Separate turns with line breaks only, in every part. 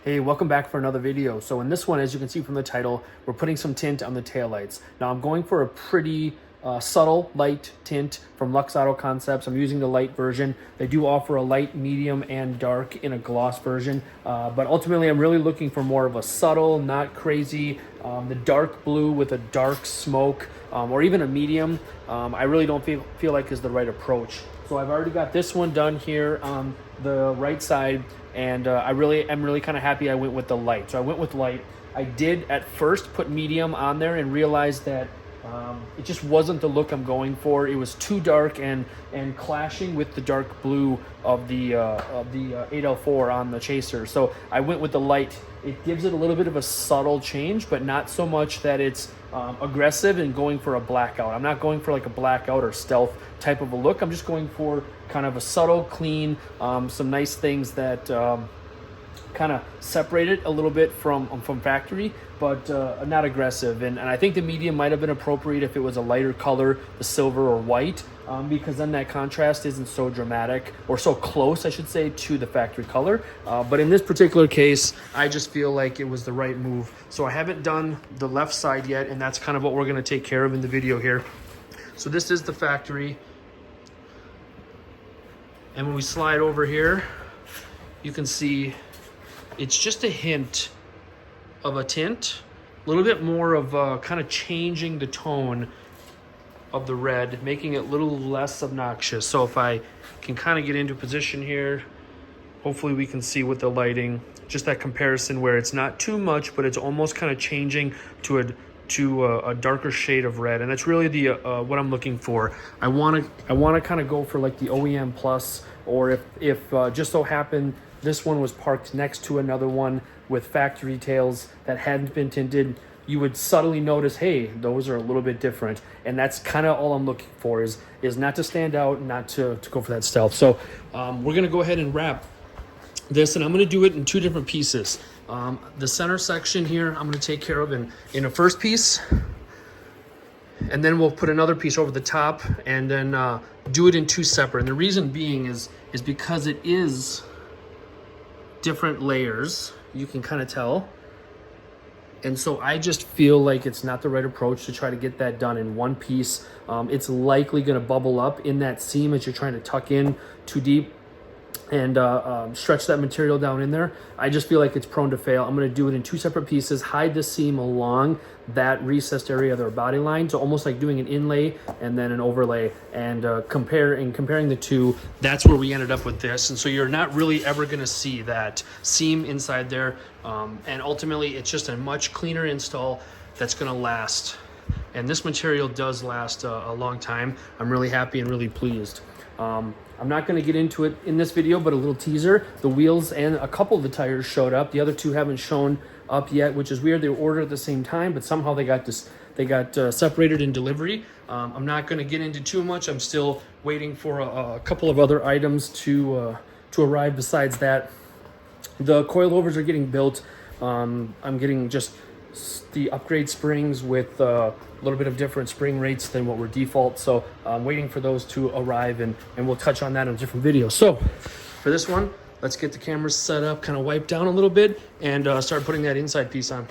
Hey, welcome back for another video. So in this one, as you can see from the title, we're putting some tint on the taillights. Now I'm going for a pretty subtle light tint from Luxe Auto Concepts. I'm using the light version. They do offer a light, medium, and dark in a gloss version. But ultimately, I'm really looking for more of a subtle, not crazy, the dark blue with a dark smoke, or even a medium. I really don't feel like is the right approach. So I've already got this one done here on the right side, and I'm really kind of happy I went with the light. So I went with light. I did at first put medium on there and realized that it just wasn't the look I'm going for. It was too dark and clashing with the dark blue of the 8L4 on the chaser. So I went with the light. It gives it a little bit of a subtle change, but not so much that it's aggressive and going for a blackout. I'm not going for like a blackout or stealth type of a look. I'm just going for kind of a subtle, clean, some nice things that kind of separate it a little bit from factory, but not aggressive. And I think the medium might have been appropriate if it was a lighter color, the silver or white, because then that contrast isn't so dramatic, or so close, I should say, to the factory color. But in this particular case, I just feel like it was the right move. So I haven't done the left side yet, and that's kind of what we're going to take care of in the video here. So this is the factory. And when we slide over here, you can see it's just a hint of a tint, a little bit more of kind of changing the tone of the red, making it a little less obnoxious. So if I can kind of get into position here, hopefully we can see with the lighting, just that comparison where it's not too much, but it's almost kind of changing to a darker shade of red. And that's really the what I'm looking for. I want to kind of go for like the OEM Plus, or if just so happened this one was parked next to another one with factory tails that hadn't been tinted, you would subtly notice, hey, those are a little bit different. And that's kind of all I'm looking for, is not to stand out, not to go for that stealth. So we're gonna go ahead and wrap this, and I'm gonna do it in two different pieces. The center section here, I'm gonna take care of in a first piece, and then we'll put another piece over the top, and then do it in two separate. And the reason being is because it is different layers, you can kind of tell. And so I just feel like it's not the right approach to try to get that done in one piece. It's likely going to bubble up in that seam as you're trying to tuck in too deep and stretch that material down in there. I just feel like it's prone to fail. I'm going to do it in two separate pieces, hide the seam along that recessed area of their body line, so almost like doing an inlay and then an overlay, and comparing the two, that's where we ended up with this. And so you're not really ever going to see that seam inside there, and ultimately it's just a much cleaner install that's going to last. And this material does last a long time. I'm really happy and really pleased. I'm not going to get into it in this video, but a little teaser. The wheels and a couple of the tires showed up. The other two haven't shown up yet, which is weird. They were ordered at the same time, but somehow they got separated in delivery. I'm not going to get into too much. I'm still waiting for a couple of other items to arrive besides that. The coilovers are getting built. I'm getting just the upgrade springs with a little bit of different spring rates than what were default. So I'm waiting for those to arrive, and we'll touch on that in a different video. So for this one, let's get the cameras set up, kind of wipe down a little bit, and start putting that inside piece on.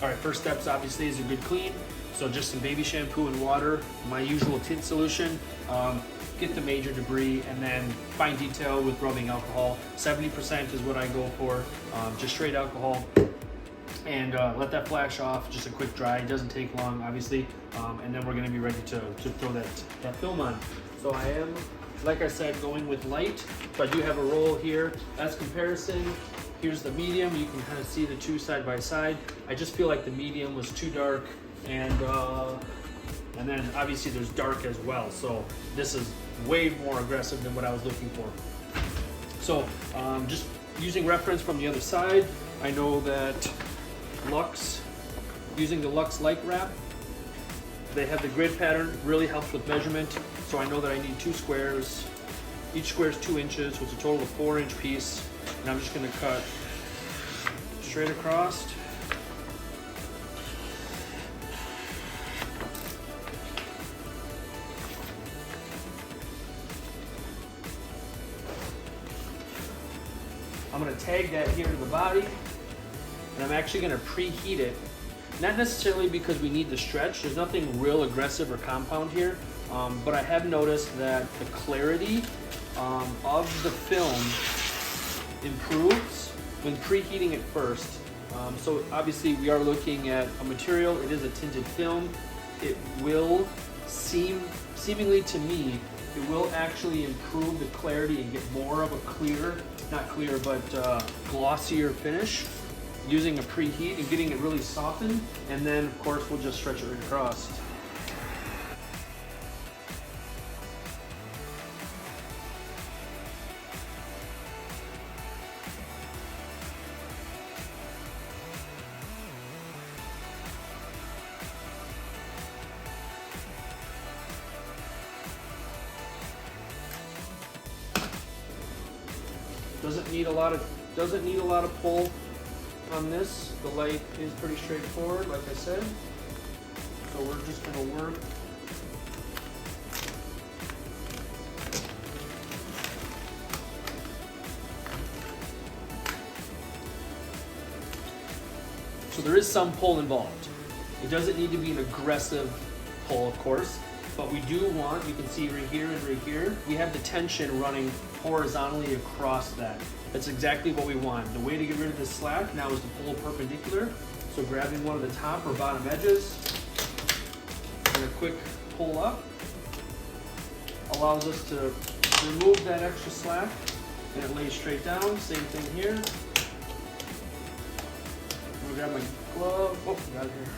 All right, first steps obviously is a good clean. So just some baby shampoo and water, my usual tint solution. Get the major debris, and then fine detail with rubbing alcohol. 70% is what I go for, just straight alcohol. And let that flash off, just a quick dry. It doesn't take long, obviously. And then we're gonna be ready to throw that film on. So I am, like I said, going with light. So I do have a roll here. As comparison, here's the medium. You can kind of see the two side by side. I just feel like the medium was too dark, and then obviously there's dark as well. So this is way more aggressive than what I was looking for. So just using reference from the other side, I know that Luxe, using the Luxe light wrap, they have the grid pattern, really helps with measurement. So I know that I need 2 squares Each square is 2 inches, so it's a total of 4-inch piece. And I'm just gonna cut straight across. I'm gonna tag that here to the body, and I'm actually gonna preheat it. Not necessarily because we need the stretch, there's nothing real aggressive or compound here, but I have noticed that the clarity of the film improves when preheating it first. So obviously we are looking at a material, it is a tinted film. It will seemingly to me, it will actually improve the clarity and get more of a clear, not clear, but glossier finish using a preheat and getting it really softened. And then of course we'll just stretch it right across. Doesn't need a lot of pull on this. The light is pretty straightforward, like I said. So we're just going to work. So there is some pull involved. It doesn't need to be an aggressive pull, of course, but we do want, you can see right here and right here, we have the tension running horizontally across that. That's exactly what we want. The way to get rid of this slack now is to pull perpendicular. So grabbing one of the top or bottom edges and a quick pull up allows us to remove that extra slack, and it lays straight down. Same thing here. I'm gonna grab my glove. Oh, got it here.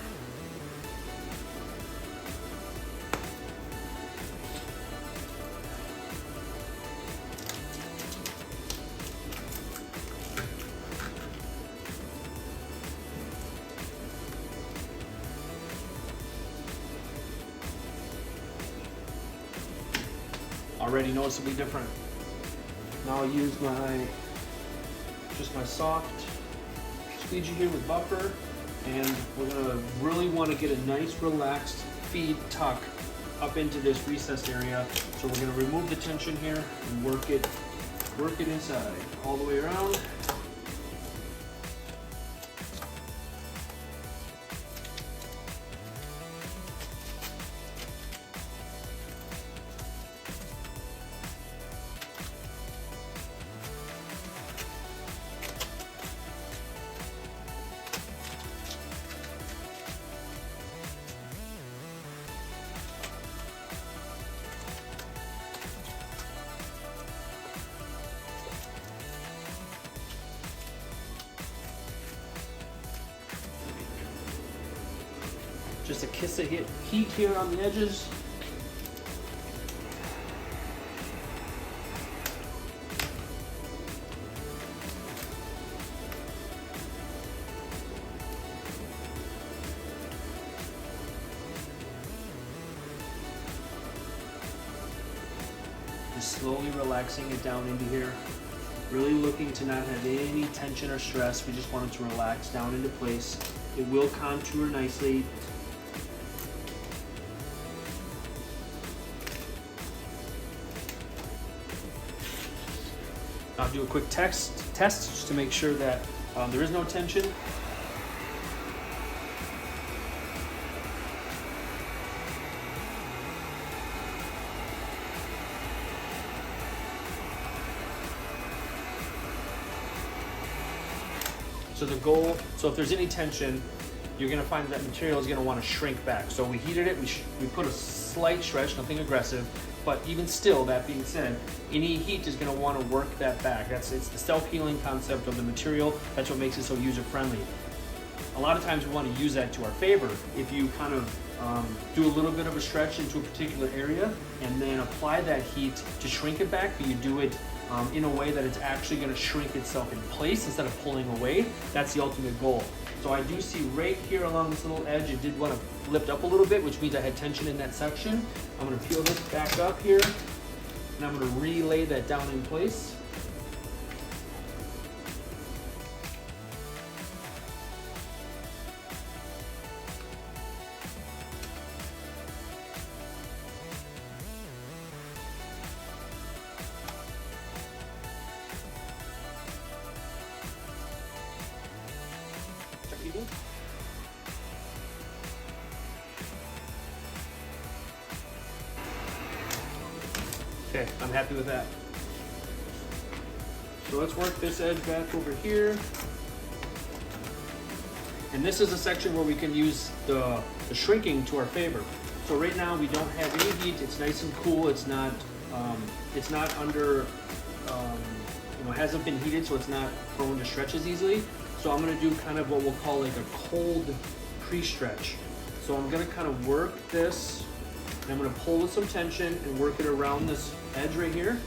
Already noticeably different. Now I'll use just my soft squeegee here with buffer, and we're gonna really want to get a nice relaxed feed tuck up into this recessed area. So we're gonna remove the tension here and work it inside all the way around. Just a kiss of heat here on the edges. Just slowly relaxing it down into here. Really looking to not have any tension or stress. We just want it to relax down into place. It will contour nicely. I'll do a quick test just to make sure that there is no tension. So if there's any tension, you're gonna find that material is gonna wanna shrink back. So we heated it, we put a slight stretch, nothing aggressive, but even still, that being said, any heat is gonna wanna work that back. It's the self-healing concept of the material. That's what makes it so user-friendly. A lot of times we wanna use that to our favor. If you kind of do a little bit of a stretch into a particular area and then apply that heat to shrink it back, but you do it in a way that it's actually gonna shrink itself in place instead of pulling away. That's the ultimate goal. So I do see right here along this little edge, it did want to lift up a little bit, which means I had tension in that section. I'm going to peel this back up here. And I'm going to relay that down in place. Okay, I'm happy with that. So let's work this edge back over here. And this is a section where we can use the shrinking to our favor. So right now we don't have any heat. It's nice and cool. It's not under, hasn't been heated, so it's not prone to stretches easily. So I'm gonna do kind of what we'll call like a cold pre-stretch. So I'm gonna kind of work this, and I'm gonna pull with some tension and work it around this edge right here.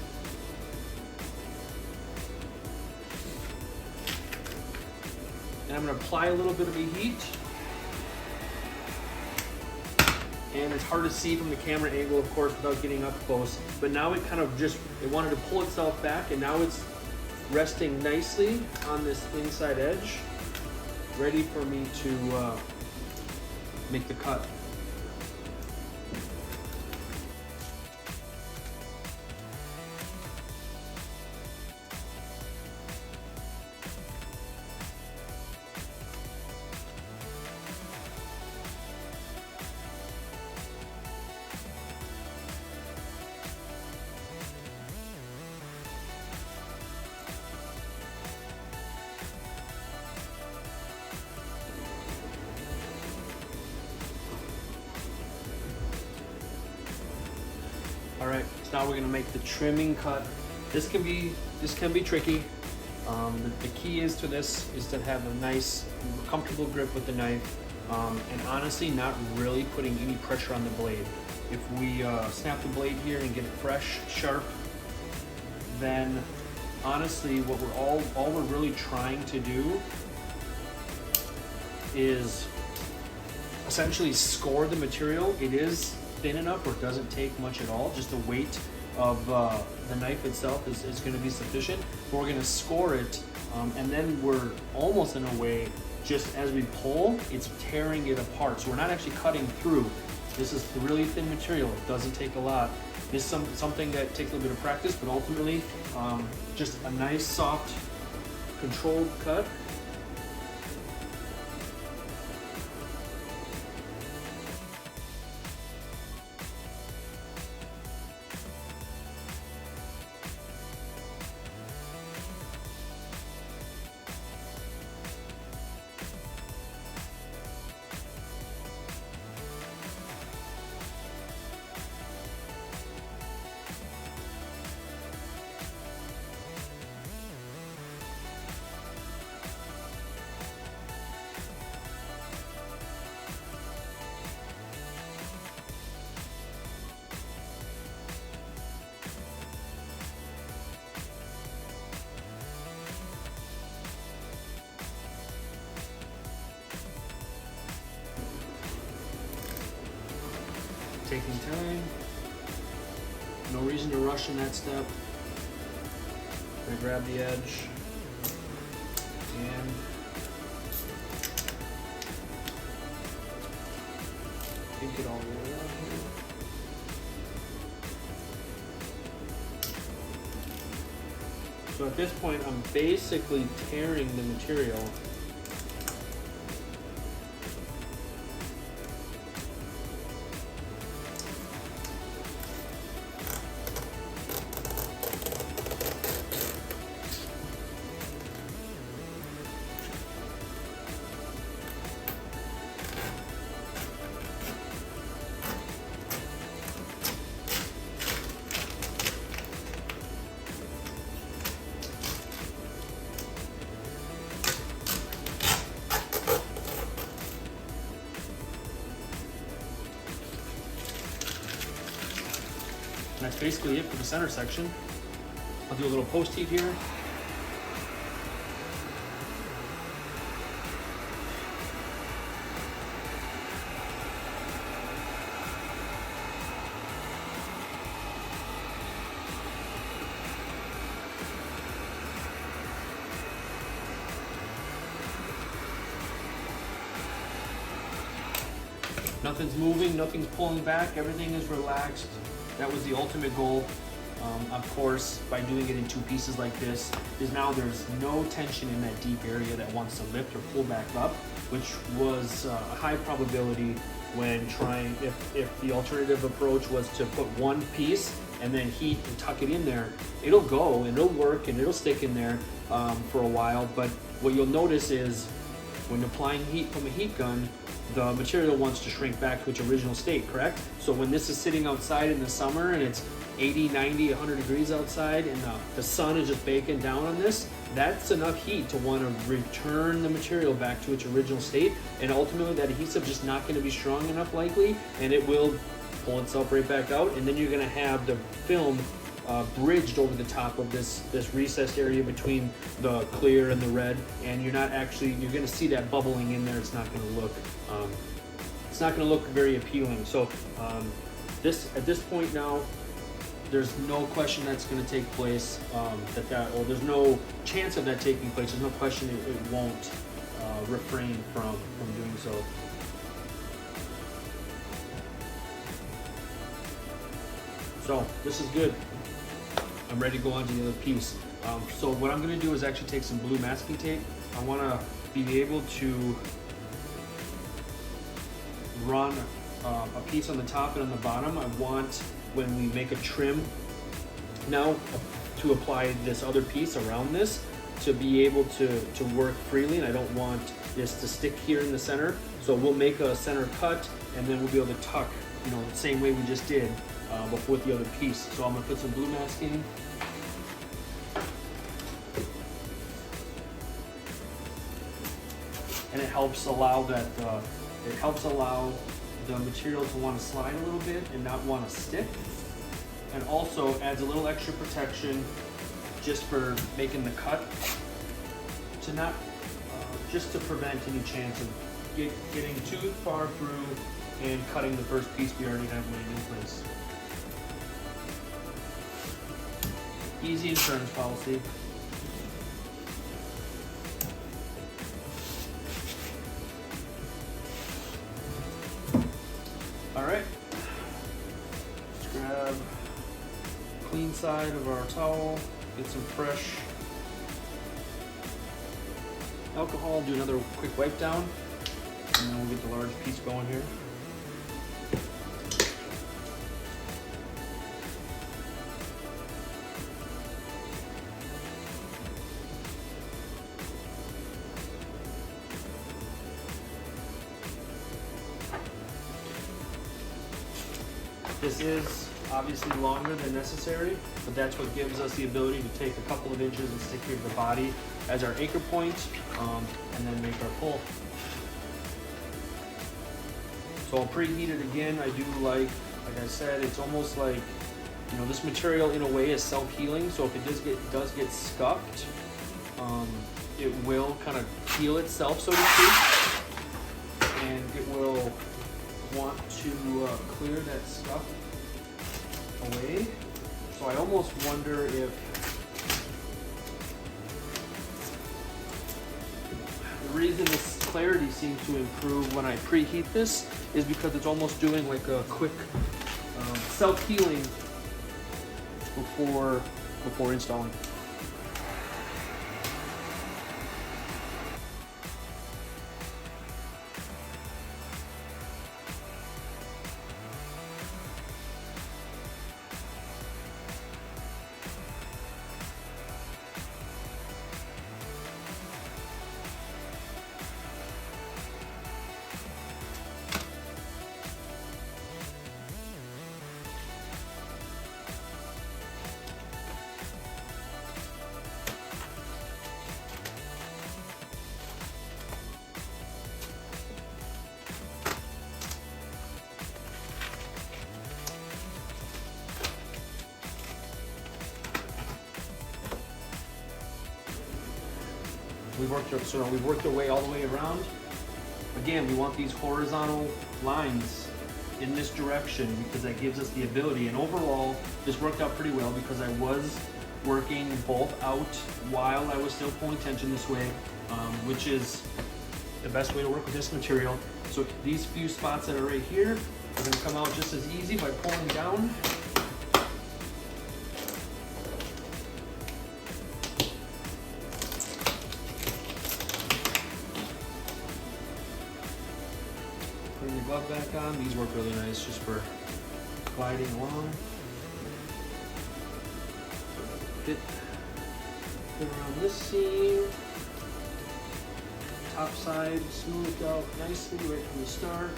And I'm gonna apply a little bit of the heat. And it's hard to see from the camera angle, of course, without getting up close. But now it kind of it wanted to pull itself back, and now it's resting nicely on this inside edge, ready for me to make the cut. All right, so now we're gonna make the trimming cut. This can be tricky. The key is to have a nice, comfortable grip with the knife, and honestly, not really putting any pressure on the blade. If we snap the blade here and get it fresh, sharp, then honestly, what all we're really trying to do is essentially score the material. It is thin enough where it doesn't take much at all. Just the weight of the knife itself is going to be sufficient. But we're going to score it, and then we're almost in a way, just as we pull, it's tearing it apart. So we're not actually cutting through. This is really thin material. It doesn't take a lot. This is something that takes a little bit of practice, but ultimately, just a nice, soft, controlled cut. Taking time, no reason to rush in that step. I'm gonna grab the edge and take it all the way out here. So at this point, I'm basically tearing the material. And that's basically it for the center section. I'll do a little post heat here. Nothing's moving, nothing's pulling back, everything is relaxed. That was the ultimate goal. Of course, by doing it in two pieces like this, is now there's no tension in that deep area that wants to lift or pull back up, which was a high probability when trying, if the alternative approach was to put one piece and then heat and tuck it in there. It'll go and it'll work and it'll stick in there for a while, but what you'll notice is when applying heat from a heat gun, the material wants to shrink back to its original state, correct? So when this is sitting outside in the summer and it's 80, 90, 100 degrees outside and the sun is just baking down on this, that's enough heat to want to return the material back to its original state, and ultimately that adhesive just not going to be strong enough likely, and it will pull itself right back out, and then you're going to have the film bridged over the top of this recessed area between the clear and the red, and you're going to see that bubbling in there. It's not going to look very appealing. So at this point now, there's no question that's going to take place, or there's no chance of that taking place. There's no question it won't refrain from doing so. So this is good. I'm ready to go on to the other piece. So what I'm going to do is actually take some blue masking tape. I want to be able to run a piece on the top and on the bottom. I want, when we make a trim now, to apply this other piece around this to be able to work freely, and I don't want this to stick here in the center. So we'll make a center cut and then we'll be able to tuck, the same way we just did before with the other piece. So I'm going to put some blue masking. And it helps allow the material to want to slide a little bit and not want to stick. And also adds a little extra protection just for making the cut, to not, just to prevent any chance of getting too far through and cutting the first piece we already have laying in place. Easy insurance policy. All right, let's grab clean side of our towel, get some fresh alcohol, do another quick wipe down, and then we'll get the large piece going here. This is obviously longer than necessary, but that's what gives us the ability to take a couple of inches and stick here to the body as our anchor point, and then make our pull. So I'll preheat it again. I do like I said, it's almost like, this material in a way is self-healing. So if it does get scuffed, it will kind of heal itself, so to speak, and it will want to clear that scuff away. So I almost wonder if the reason this clarity seems to improve when I preheat this is because it's almost doing like a quick self-healing before installing. We've worked our way all the way around. Again, we want these horizontal lines in this direction because that gives us the ability. And overall, this worked out pretty well because I was working both out while I was still pulling tension this way, which is the best way to work with this material. So these few spots that are right here are going to come out just as easy by pulling down. Putting the glove back on. These work really nice just for gliding along. Fit around this seam. Top side smoothed out nicely right from the start.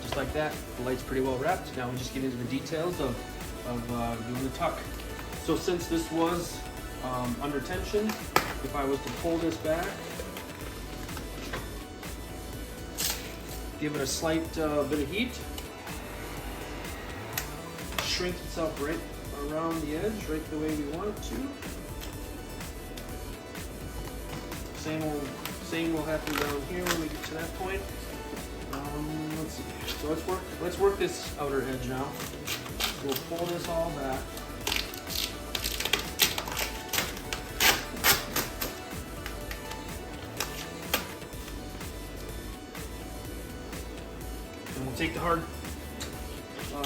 Just like that, the light's pretty well wrapped. Now we just get into the details of doing the tuck. So since this was under tension, if I was to pull this back, give it a slight bit of heat, shrink itself right around the edge, right the way we want it to. Same will happen down here when we get to that point. Let's see. So let's work this outer edge now. We'll pull this all back. And we'll take the hard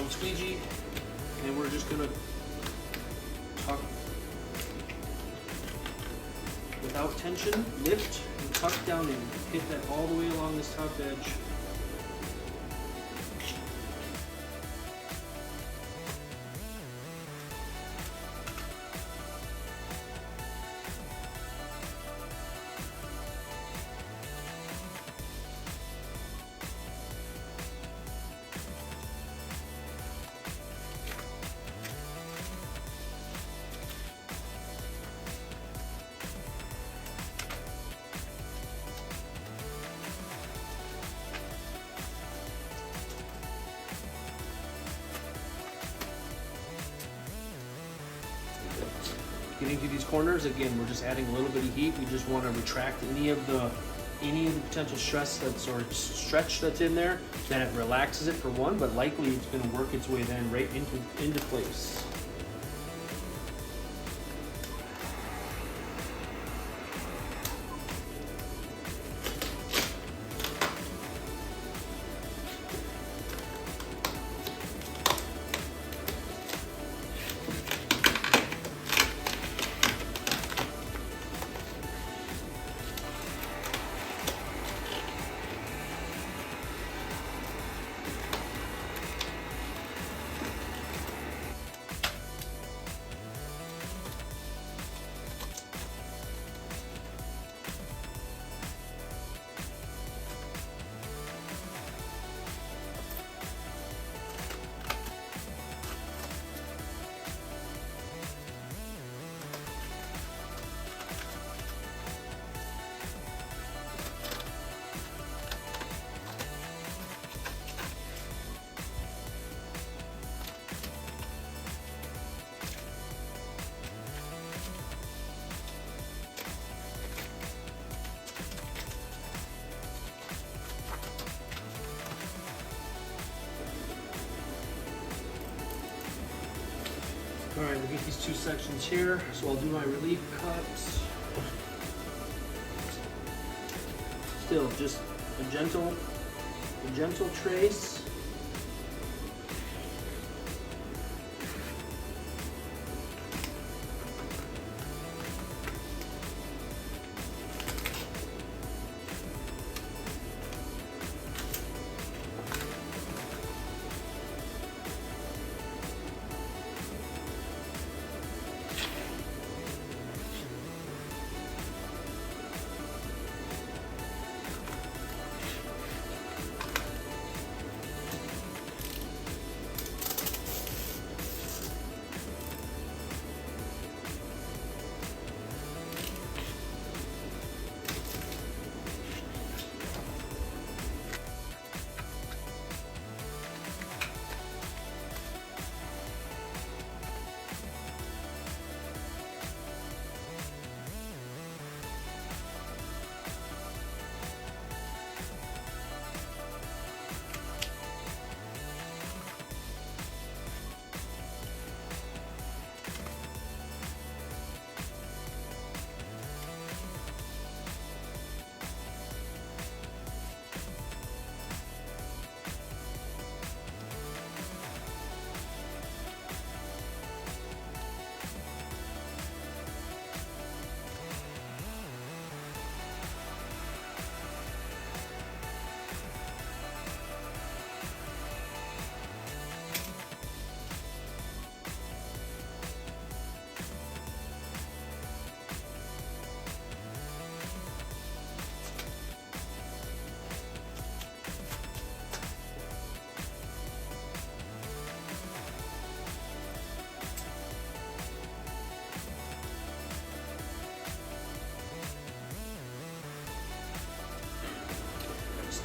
squeegee and we're just gonna tuck without tension, lift and tuck down and hit that all the way along this top edge. Getting to these corners, again, we're just adding a little bit of heat. We just want to retract any of the potential stress or stretch that's in there. Then it relaxes it for one, but likely it's going to work its way then right into place. All right, we'll get these two sections here. So I'll do my relief cuts. Still just a gentle trace.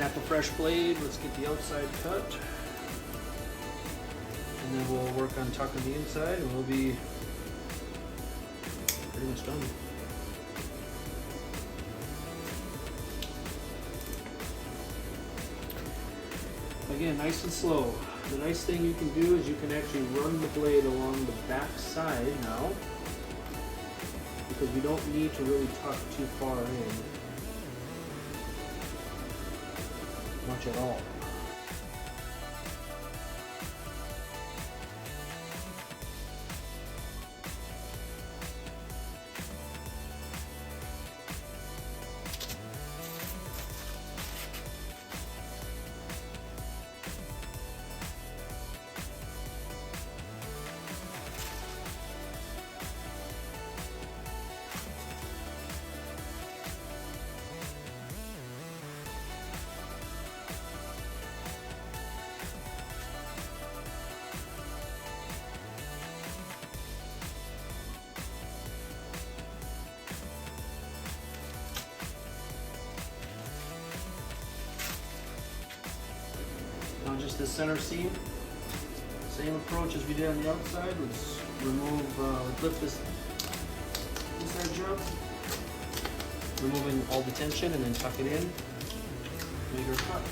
Snap a fresh blade. Let's get the outside cut. And then we'll work on tucking the inside and we'll be pretty much done. Again, nice and slow. The nice thing you can do is you can actually run the blade along the back side now, because we don't need to really tuck too far in, much at all. Now just the center seam, same approach as we did on the outside. Let's remove, lift this inside jump, removing all the tension, and then tuck it in, make our cut.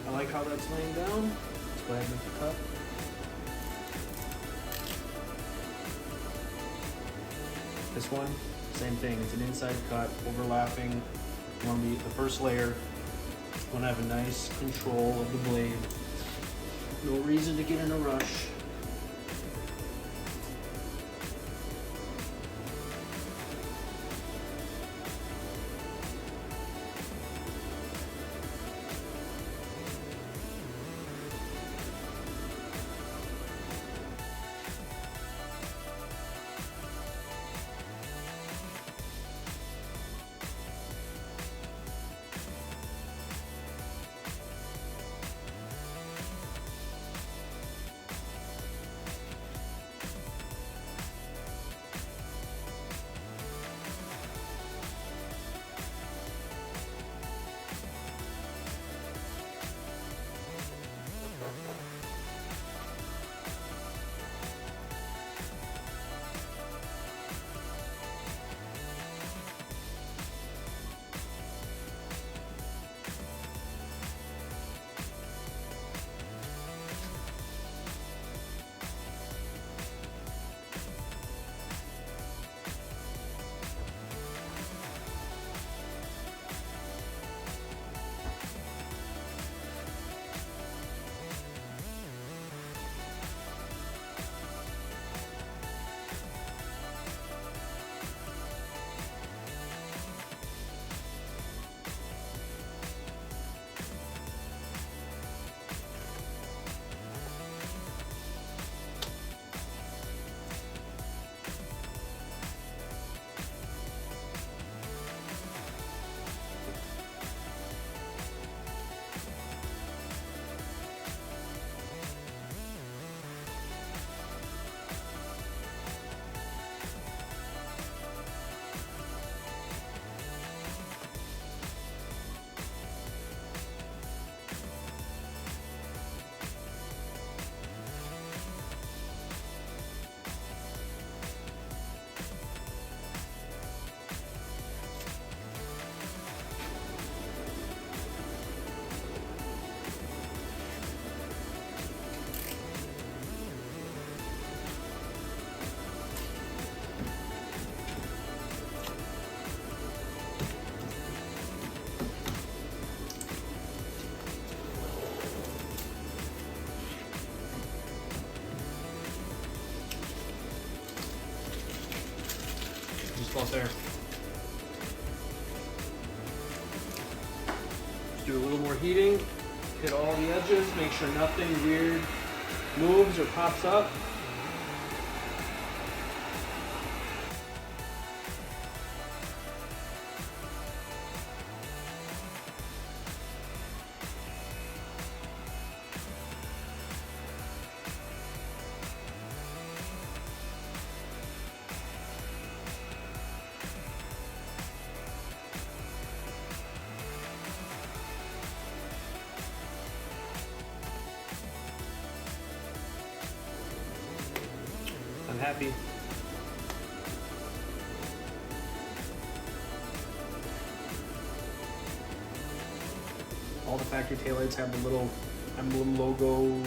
I like how that's laying down. Let's go ahead and make the cut. This one, same thing. It's an inside cut, overlapping. You want to be the first layer. You want to have a nice control of the blade. No reason to get in a rush. about there. Just do a little more heating, hit all the edges, make sure nothing weird moves or pops up. I'm happy. All the factory taillights have the little emblem logo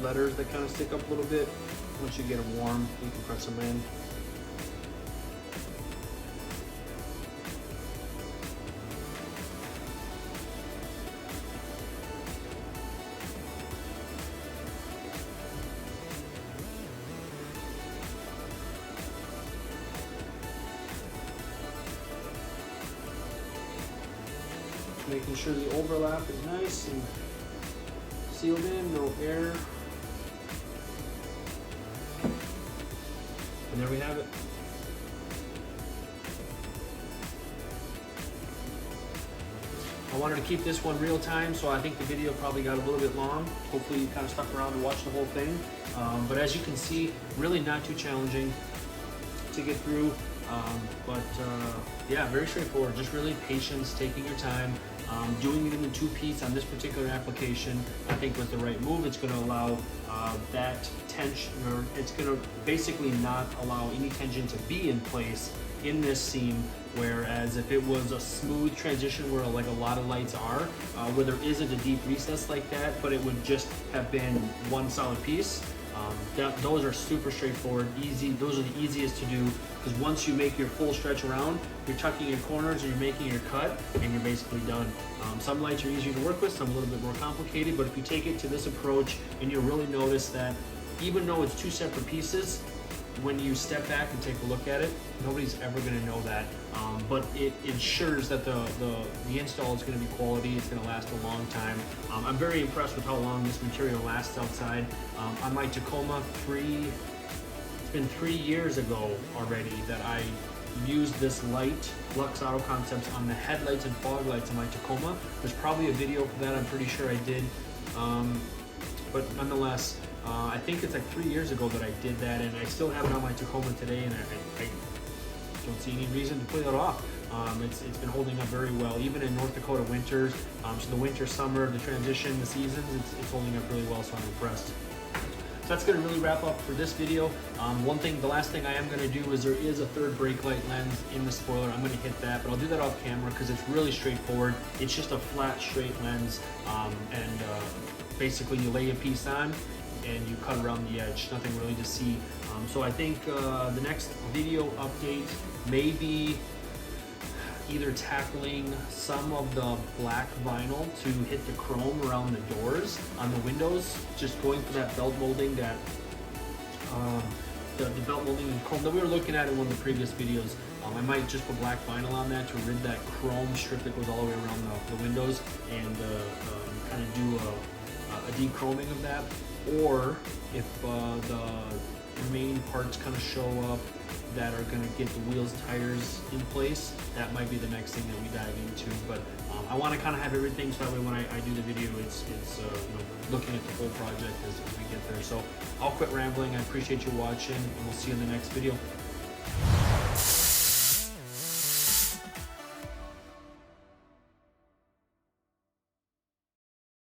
letters that kind of stick up a little bit. Once you get them warm, you can press them in. Making sure the overlap is nice and sealed in, no air. And there we have it. I wanted to keep this one real time, so I think the video probably got a little bit long. Hopefully you kind of stuck around to watch the whole thing. But as you can see, really not too challenging to get through. Yeah, very straightforward. Just really patience, taking your time. Doing it in the two-piece on this particular application, I think with the right move, it's going to allow that tension, or it's going to basically not allow any tension to be in place in this seam, whereas if it was a smooth transition where like a lot of lights are, where there isn't a deep recess like that, but it would just have been one solid piece, those are super straightforward, easy. Those are the easiest to do, because once you make your full stretch around, you're tucking your corners or you're making your cut, and you're basically done. Some lights are easier to work with, some a little bit more complicated, but if you take it to this approach, and you'll really notice that even though it's two separate pieces, when you step back and take a look at it, nobody's ever going to know that. But it ensures that the install is going to be quality. It's going to last a long time. I'm very impressed with how long this material lasts outside. On my Tacoma, it's been 3 years ago already that I used this light, Luxe Auto Concepts, on the headlights and fog lights on my Tacoma. There's probably a video for that, I'm pretty sure I did. But nonetheless, I think it's like 3 years ago that I did that, and I still have it on my Tacoma today, and I don't see any reason to put it off. It's been holding up very well, even in North Dakota winters. So the winter, summer, the transition, the seasons, it's holding up really well, so I'm impressed. So that's going to really wrap up for this video. The last thing I am going to do is there is a third brake light lens in the spoiler. I'm going to hit that, but I'll do that off camera because it's really straightforward. It's just a flat, straight lens, and basically you lay a piece on and you cut around the edge. Nothing really to see. So I think the next video update may be either tackling some of the black vinyl to hit the chrome around the doors on the windows, just going for that belt molding, that the belt molding and chrome that we were looking at in one of the previous videos. I might just put black vinyl on that to rid that chrome strip that goes all the way around the windows, and kind of do a de-chroming of that. Or if the remaining parts kind of show up that are going to get the wheels, tires in place, that might be the next thing that we dive into. But I want to kind of have everything so that way when I do the video, it's looking at the whole project as we get there. So I'll quit rambling. I appreciate you watching, and we'll see you in the next video.